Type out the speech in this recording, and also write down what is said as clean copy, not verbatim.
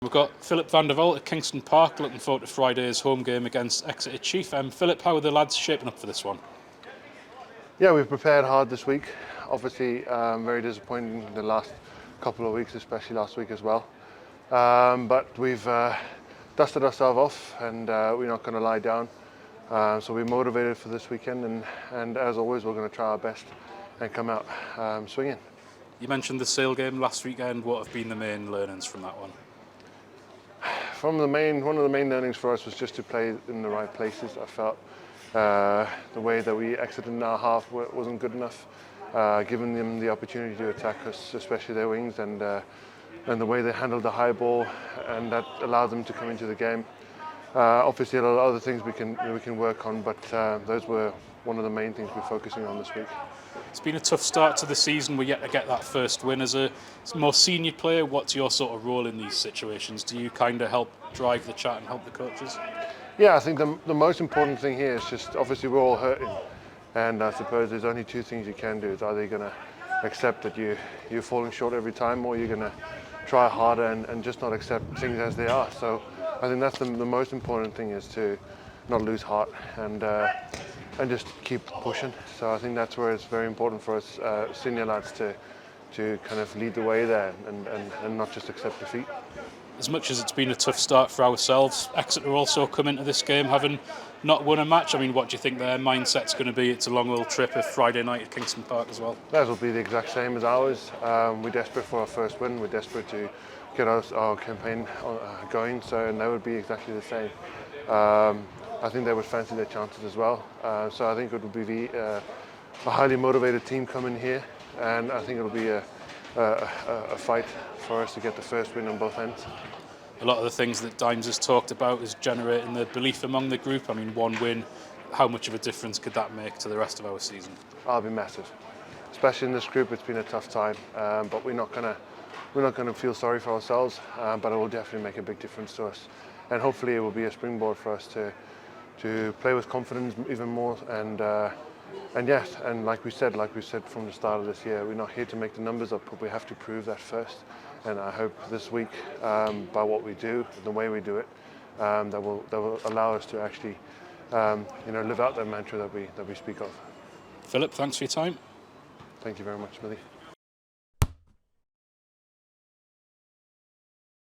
We've got Philip van der Walt at Kingston Park, looking forward to Friday's home game against Exeter Chiefs. Philip, how are the lads shaping up for this one? Yeah, we've prepared hard this week. Obviously, very disappointing in the last couple of weeks, especially last week as well. But we've dusted ourselves off, and we're not going to lie down. So we're motivated for this weekend, and as always, we're going to try our best and come out swinging. You mentioned the Sale game last weekend. What have been the main learnings from that one? One of the main learnings for us was just to play in the right places. I felt the way that we exited in our half wasn't good enough, giving them the opportunity to attack us, especially their wings, and the way they handled the high ball, and that allowed them to come into the game. Obviously, a lot of other things we can work on, but those were one of the main things we're focusing on this week. It's been a tough start to the season. We're yet to get that first win. As a more senior player, what's your sort of role in these situations? Do you kind of help drive the chat and help the coaches? Yeah, I think the most important thing here is just, obviously we're all hurting, and I suppose there's only two things you can do. It's either you're going to accept that you're falling short every time, or you're going to try harder and just not accept things as they are. So I think that's the most important thing, is to not lose heart and just keep pushing. So I think that's where it's very important for us senior lads to kind of lead the way there and not just accept defeat. As much as it's been a tough start for ourselves, Exeter also come into this game having not won a match. I mean, what do you think their mindset's going to be? It's a long old trip of Friday night at Kingston Park as well. Theirs will be the exact same as ours. We're desperate for our first win. We're desperate to get our campaign going, and that would be exactly the same. I think they would fancy their chances as well. So I think it would be a highly motivated team coming here, and I think it will be a fight for us to get the first win on both ends. A lot of the things that Dimes has talked about is generating the belief among the group. I mean, one win, how much of a difference could that make to the rest of our season? It'll be massive, especially in this group. It's been a tough time, but we're not gonna feel sorry for ourselves. But it will definitely make a big difference to us, and hopefully it will be a springboard for us to play with confidence even more. And yes, and like we said from the start of this year, we're not here to make the numbers up, but we have to prove that first. And I hope this week, by what we do, the way we do it, that will allow us to actually, live out that mantra that we speak of. Philip, thanks for your time. Thank you very much, Millie.